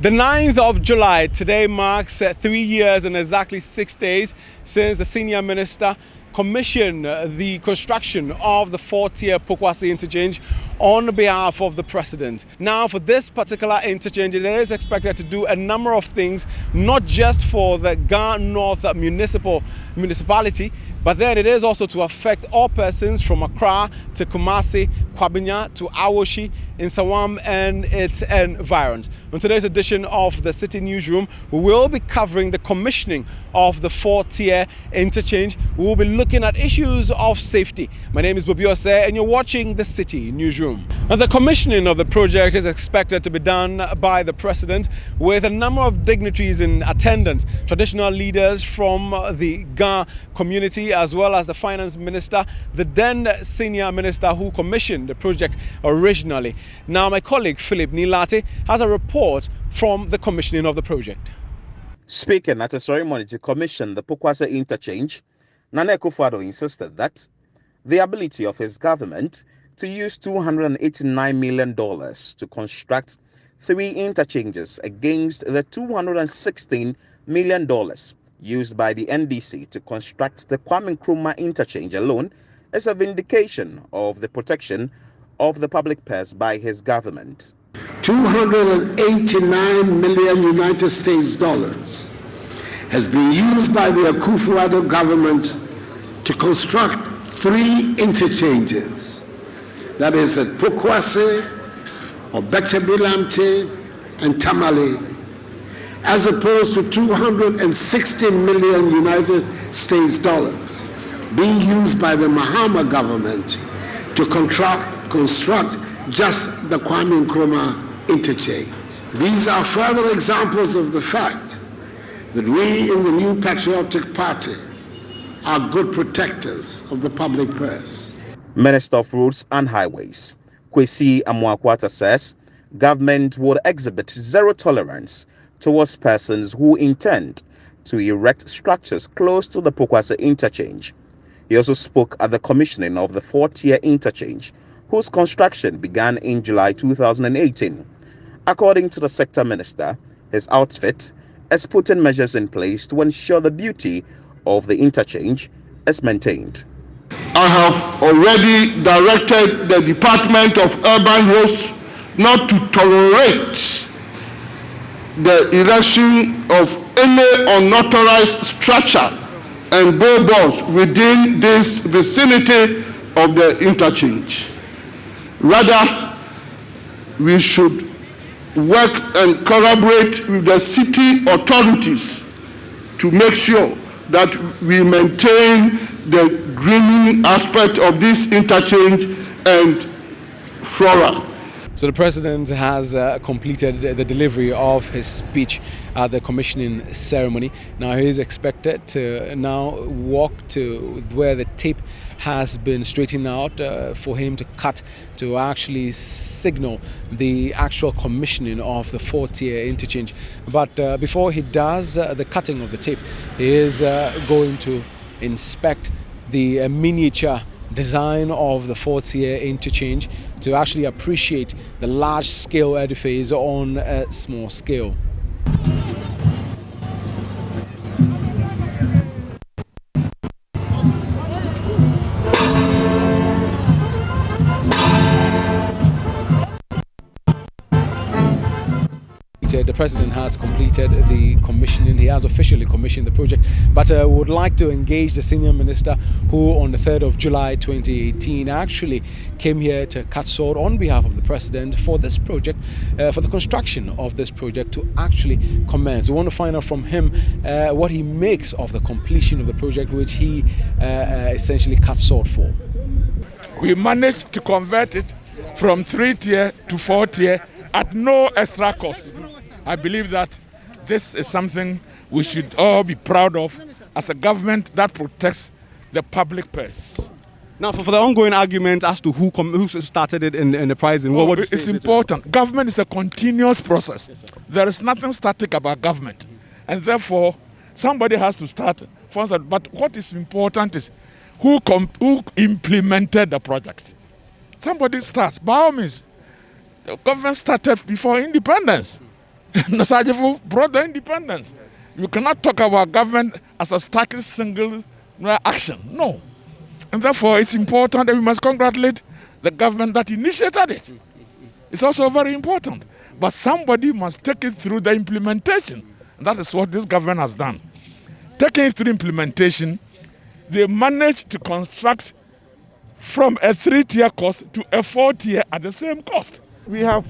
The 9th of July, today marks 3 years and exactly 6 days since the senior minister commissioned the construction of the 4-tier Pokuase Interchange on behalf of the president. Now, for this particular interchange, it is expected to do a number of things, not just for the Ghana North municipality, but then it is also to affect all persons from Accra to Kumasi, Kwabinya to Awoshi, Nsawam and its environs. On today's edition of the Citi Newsroom, we will be covering the commissioning of the 4-tier interchange. We will be looking at issues of safety. My name is Bobbie Osei and you're watching the Citi Newsroom. Now, the commissioning of the project is expected to be done by the president with a number of dignitaries in attendance, traditional leaders from the Ghana community, as well as the finance minister, the then senior minister who commissioned the project originally. Now, my colleague Philip Nilate has a report from the commissioning of the project. Speaking at a ceremony to commission the Pokuase Interchange, Nana Akufo-Addo insisted that the ability of his government to use $289 million to construct 3 interchanges against the $216 million used by the NDC to construct the Kwame Nkrumah interchange alone is a vindication of the protection of the public purse by his government. $289 million United States dollars has been used by the Akufo-Addo government to construct 3 interchanges. That is at Pokuase, Obechebilamte, and Tamale, as opposed to $260 million United States dollars being used by the Mahama government to construct just the Kwame Nkrumah interchange. These are further examples of the fact that we in the New Patriotic Party are good protectors of the public purse. Minister of Roads and Highways, Kwesi Amoakwata, says government would exhibit zero tolerance towards persons who intend to erect structures close to the Pokuase interchange. He also spoke at the commissioning of the 4-tier interchange, whose construction began in July 2018. According to the sector minister, his outfit has put in measures in place to ensure the beauty of the interchange is maintained. I have already directed the Department of Urban Roads not to tolerate the erection of any unauthorized structure and billboards within this vicinity of the interchange. Rather, we should work and collaborate with the city authorities to make sure that we maintain the greening aspect of this interchange and flora. So the president has completed the delivery of his speech at the commissioning ceremony. Now he is expected to now walk to where the tape has been straightened out for him to cut to actually signal the actual commissioning of the 4-tier interchange. But before he does the cutting of the tape, he is going to inspect the miniature design of the 4-tier interchange to actually appreciate the large-scale edifice on a small scale. The president has completed the commissioning. He has officially commissioned the project, but would like to engage the senior minister who on the 3rd of July 2018 actually came here to cut sword on behalf of the president for this project, for the construction of this project to actually commence. We want to find out from him what he makes of the completion of the project, which he essentially cut sword for. We managed to convert it from 3-tier to 4-tier at no extra cost. I believe that this is something we should all be proud of as a government that protects the public purse. Now, for the ongoing argument as to who started it in the pricing, it's important. Government is a continuous process. Yes, there is nothing static about government, and therefore somebody has to start. But what is important is who implemented the project. Somebody starts. By all means, the government started before independence. Nosajifo brought the independence. You cannot talk about government as a static single action. No. And therefore, it's important that we must congratulate the government that initiated it. It's also very important. But somebody must take it through the implementation. And that is what this government has done. Taking it through implementation, they managed to construct from a 3-tier cost to a 4-tier at the same cost. We have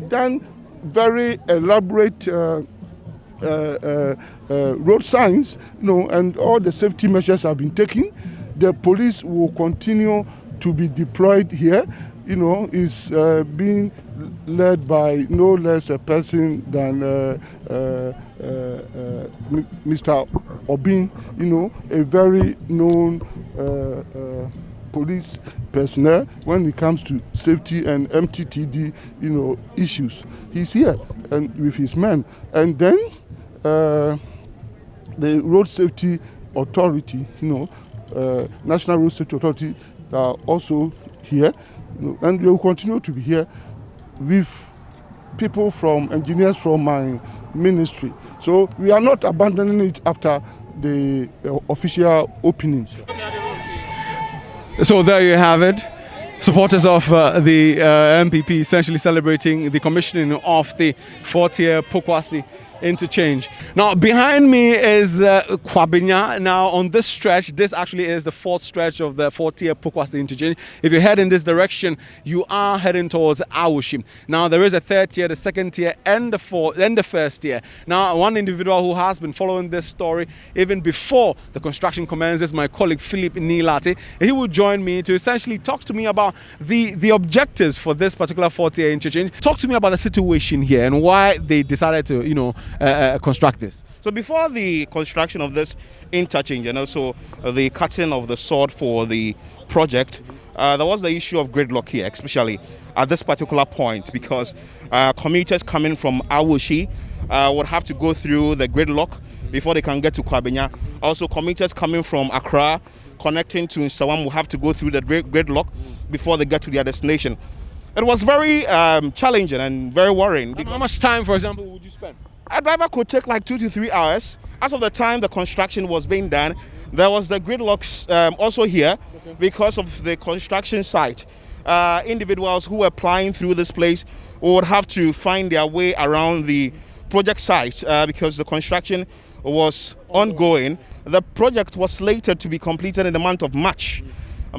done very elaborate road signs, and all the safety measures have been taken. The police will continue to be deployed here. Is being led by no less a person than Mr. Obin, a very known police personnel when it comes to safety and MTTD, issues. He's here and with his men. And then the Road Safety Authority, National Road Safety Authority are also here. And they will continue to be here with people engineers from my ministry. So we are not abandoning it after the official opening. So there you have it. Supporters of the MPP essentially celebrating the commissioning of the 4-tier Pokuase Interchange. Now behind me is Kwabenya. Now on this stretch, this actually is the 4th stretch of the 4-tier Pokuase Interchange. If you head in this direction, you are heading towards Awoshim. Now there is a 3rd tier, the 2nd tier, and the 1st tier. Now one individual who has been following this story even before the construction commences, my colleague Philip Nilate. He will join me to essentially talk to me about the objectives for this particular 4-tier interchange. Talk to me about the situation here and why they decided to, construct this. So before the construction of this interchange and also the cutting of the sword for the project, there was the issue of gridlock here, especially at this particular point, because commuters coming from Awoshi would have to go through the gridlock before they can get to Kwabenya. Also, commuters coming from Accra connecting to Sawam will have to go through the gridlock before they get to their destination. It was very challenging and very worrying. How much time, for example, would you spend? A driver could take like 2 to 3 hours. As of the time the construction was being done, there was the gridlocks also here because of the construction site. Individuals who were flying through this place would have to find their way around the project site because the construction was ongoing. The project was slated to be completed in the month of March,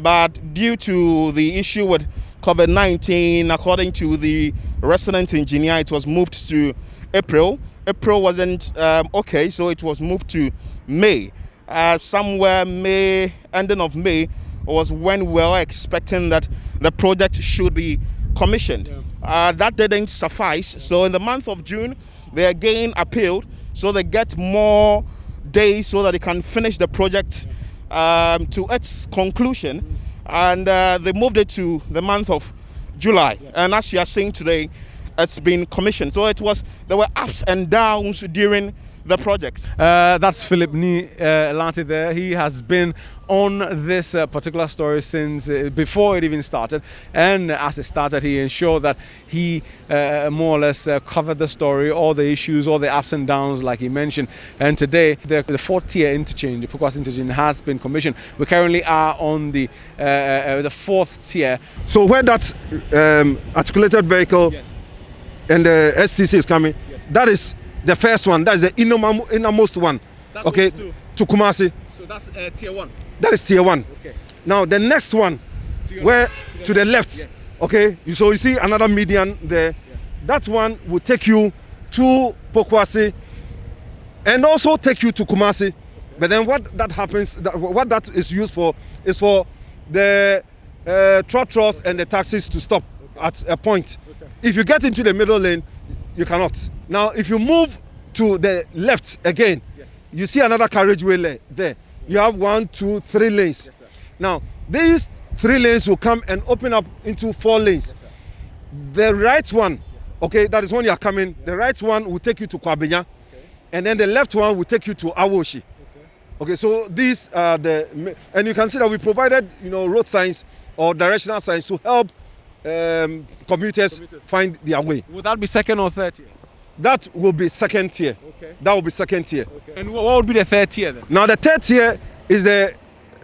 but due to the issue with COVID-19, according to the resident engineer, it was moved to April. April wasn't okay, so it was moved to May. Somewhere May, ending of May, was when we were expecting that the project should be commissioned. That didn't suffice, so in the month of June, they again appealed, so they get more days so that they can finish the project to its conclusion, and they moved it to the month of July. And as you are seeing today, it's been commissioned. So there were ups and downs during the project. That's Philip Nilate there. He has been on this particular story since before it even started, and as it started, he ensured that he more or less covered the story, all the issues, all the ups and downs like he mentioned. And today the 4-tier interchange, the Pokuase Interchange, has been commissioned. We currently are on the 4th tier. So where that articulated vehicle and the STC is coming, that is the first one. That is the innermost one. That okay, to Kumasi. So that's tier 1. That is tier 1. Okay. Now the next one, where to the left. Yes. Okay. So you see another median there. Yeah. That one will take you to Pokuase and also take you to Kumasi. Okay. But then what that happens, what that is used for, is for the trotros and the taxis to stop at a point. Okay. If you get into the middle lane, you cannot. Now, if you move to the left again, you see another carriageway there. You have 1, 2, 3 lanes. Yes, now, these 3 lanes will come and open up into 4 lanes. Yes, the right one, okay, that is when you are coming. The right one will take you to Kwabenya, and then the left one will take you to Awoshi. Okay, so these are and you can see that we provided, road signs or directional signs to help commuters find their way. Would that be 2nd or 3rd tier? that will be second tier. Okay. That will be second tier. Okay. And what would be the third tier then? Now the third tier is the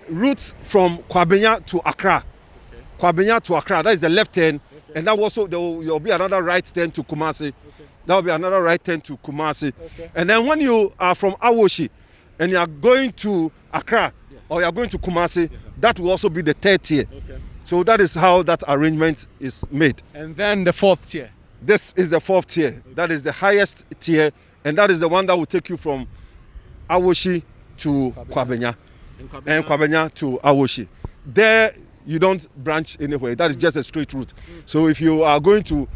route from Kwabenya to Accra. Okay. Kwabenya to Accra, that is the left turn. Okay. And that also there will be another right turn to Kumasi. Okay. That will be another right turn to Kumasi. Okay. And then when you are from Awoshi and you are going to Accra, yes, or you are going to Kumasi, yes, that will also be the third tier. Okay. So that is how that arrangement is made. And then the fourth tier. This is the fourth tier. Okay. That is the highest tier, and that is the one that will take you from Awoshi to Kwabenya. And Kwabenya to Awoshi. There you don't branch anywhere. That is just a straight route. So if you are going to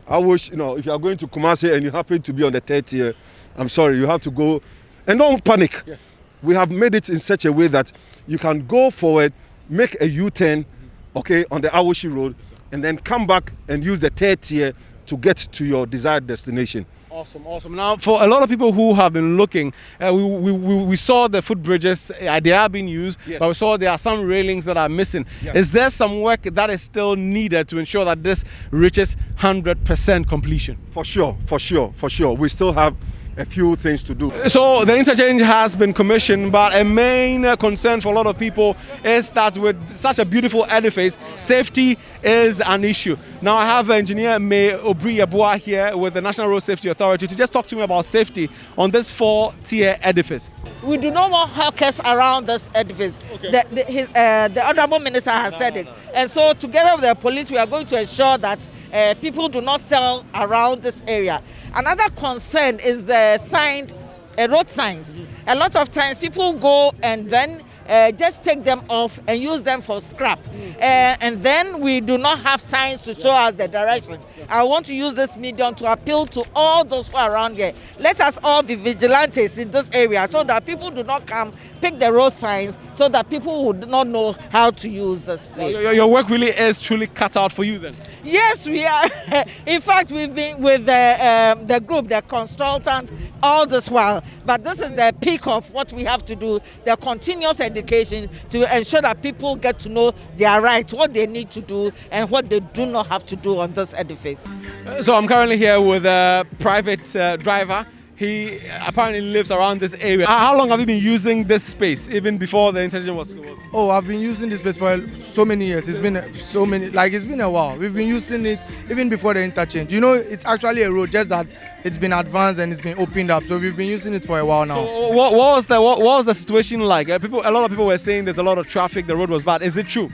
Awoshi, if you are going to Kumasi and you happen to be on the third tier, I'm sorry, you have to go. And don't panic. Yes. We have made it in such a way that you can go forward, make a U-turn, okay, on the Awoshi road, and then come back and use the third tier to get to your desired destination. Awesome. Now, for a lot of people who have been looking, we saw the footbridges, they are being used, yes, but we saw there are some railings that are missing. Yes. Is there some work that is still needed to ensure that this reaches 100% completion? For sure. We still have a few things to do. So the interchange has been commissioned, but a main concern for a lot of people is that with such a beautiful edifice, safety is an issue. Now I have engineer May Obri-Yabua here with the National Road Safety Authority to just talk to me about safety on this 4-tier edifice. We do not want hawkers around this edifice. Okay. The Honourable Minister has said it. And so together with the police, we are going to ensure that people do not sell around this area. Another concern is the road signs. A lot of times people go and then just take them off and use them for scrap. And then we do not have signs to show us the direction. I want to use this medium to appeal to all those who are around here. Let us all be vigilantes in this area so that people do not come pick the road signs, so that people would not know how to use this place. Your work really is truly cut out for you then? Yes, we are. In fact, we've been with the group, the consultants, all this while. But this is the peak of what we have to do, the continuous education to ensure that people get to know their rights, what they need to do, and what they do not have to do on this edifice. So I'm currently here with a private driver. He apparently lives around this area. How long have you been using this space, even before the interchange was? Oh, I've been using this place for so many years. It's been it's been a while. We've been using it even before the interchange. It's actually a road, just that it's been advanced and it's been opened up. So we've been using it for a while now. So what was the situation like? A lot of people were saying there's a lot of traffic, the road was bad. Is it true?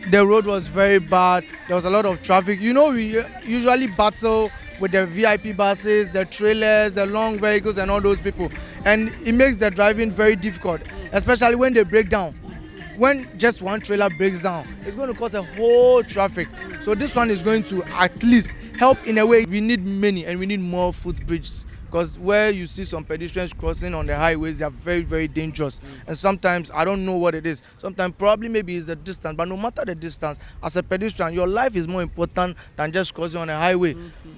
The road was very bad. There was a lot of traffic. We usually battle with the VIP buses, the trailers, the long vehicles and all those people. And it makes the driving very difficult, especially when they break down. When just one trailer breaks down, it's going to cause a whole traffic. So this one is going to at least help in a way. We need many and we need more footbridges, because where you see some pedestrians crossing on the highways, they are very, very dangerous. And sometimes I don't know what it is. Sometimes probably maybe it's the distance, but no matter the distance, as a pedestrian, your life is more important than just crossing on a highway.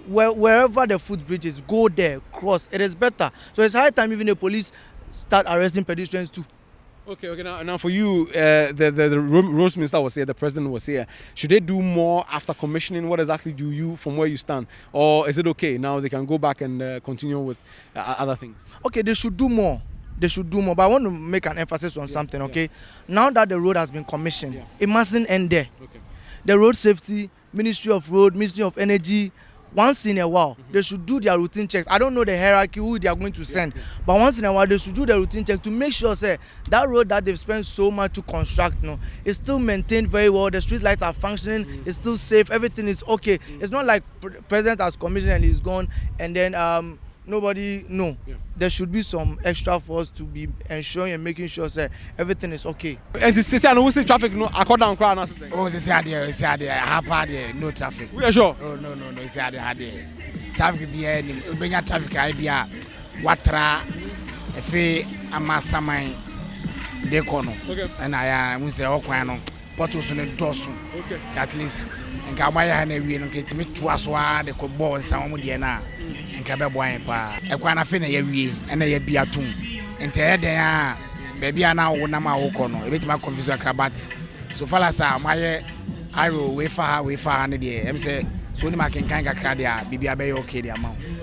Wherever the footbridge is, go there, cross. It is better. So it's high time even the police start arresting pedestrians too. Okay. Now for you, the road minister was here, the president was here. Should they do more after commissioning? What exactly do you, from where you stand? Or is it okay now they can go back and continue with other things? Okay, they should do more. But I want to make an emphasis on something, okay? Now that the road has been commissioned, it mustn't end there. Okay. The road safety, Ministry of Road, Ministry of Energy, once in a while, they should do their routine checks. I don't know the hierarchy who they are going to send, but once in a while, they should do their routine check to make sure that road that they've spent so much to construct is still maintained very well. The street lights are functioning, it's still safe, everything is okay. It's not like President has commissioned and he's gone, and then nobody. No, there should be some extra force to be ensuring and making sure that everything is okay. And this is no traffic, no according to Oh, it's half had no traffic. We are sure. Oh no, it's had traffic be any traffic idea. Watra efe amasamai dekono. Okay. And I am say okwano bottles on the dosu. Okay. At least and Kamaya and we don't get me to us why the ball and some Mudiana and Kababoy pa. A quana fina ye and a beatum. And say there baby are now Nama Okono, a bit my confusion crabat. So far as my arrow way far and the I'm say so the marking kind of cardia, Bibi okay the amount.